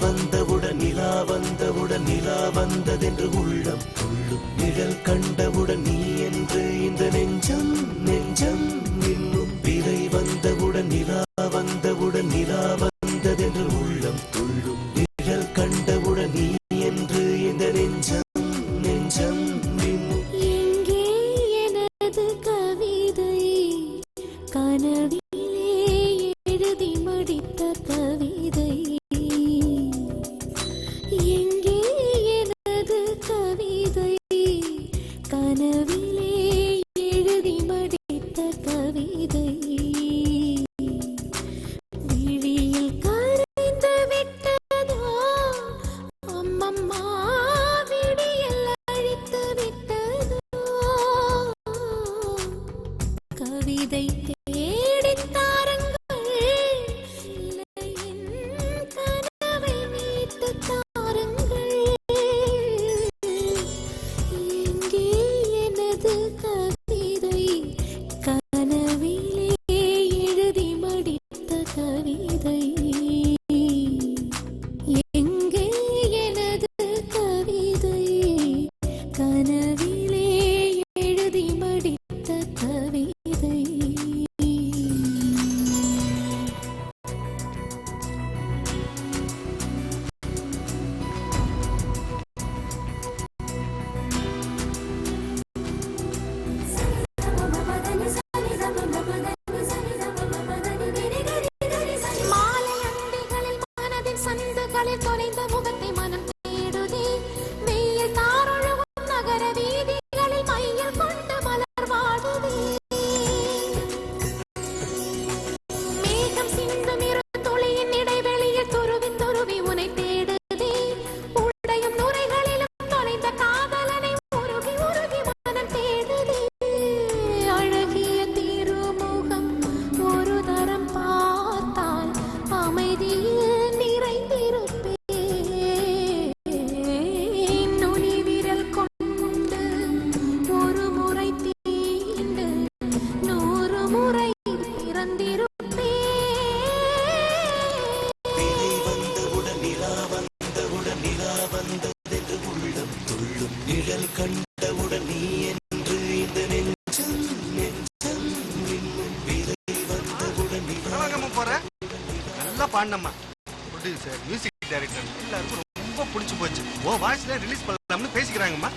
வந்தவுடன் நிலா வந்தவுடன் நிலா வந்ததென்று உள்ளம் துள்ளும் நிழல் கண்டவுடன் நீ என்று இந்த நெஞ்சம் நெஞ்சம் இன்னும் விதை வந்தவுடன் நிலா வந்தவுடன் நிலா வந்ததென்று உள்ளம் துள்ளும் நிழல் கண்டவுடன் நீ என்று இந்த நெஞ்சம் நெஞ்சம் இன்னும் எங்கே எனது கவிதை கனவிலே எழுதி முடித்த கவிதை எங்கே எனது கவிதை கனவிலே எழுதி முடித்த கவிதை விழியில் கரைந்து விட்டதோ அம்மம்மா விடியல் அழித்து விட்டதோ கவிதை தேடித் தாருங்கள் இலையின் கனவை மீட்டுத் தாருங்கள் எங்கே எனது கவிதை கனவிலே எழுதி மடித்த கவிதை எங்கே எனது கவிதை கனவிலே எழுதி மடித்த கவிதை மாலை அந்திகளில் மனதின் சந்துகளில் தொலைந்த முகத்தை மனம் தேடுதே வெயில் தாரொழுகும் நகர வீதிகளில் மையில் கொண்டு மலர் வாடுதே மேகம் சிந்தும் இரு துளியின் இடைவெளியில் துருவி துருவி உனை தேடுதே உடையும் நுரைகளிலும் தொலைந்த காதலனை உருகி உருகி மனம் தேடுதே அழகிய திருமுகம் ஒரு தரம் பார்த்தால் அமைதியில் நிறைந்திருப்பேன் நுனி விரல் கொண்டு ஒரு முறை தீண்டு 100 முறை பிறந்திருப்பேன் விதை வந்தவுடன் நிலா வந்தவுடன் நிலா வந்ததென்று உள்ளம் துள்ளும் நிழல் கண்டவுடன் நீ என்று இந்த நெஞ்சம் நெஞ்சம் இன்னும் விதை வந்தவுடன் நிலா போற நல்லா பாடினம்மா ப்ரொடியூசர் மியூசிக் டைரக்டர் எல்லாருக்கும் ரொம்ப பிடிச்சு போச்சு ஓ வாய்ஸ்ல ரிலீஸ் பண்ணலாம்னு பேசிக்கிறாங்கம்மா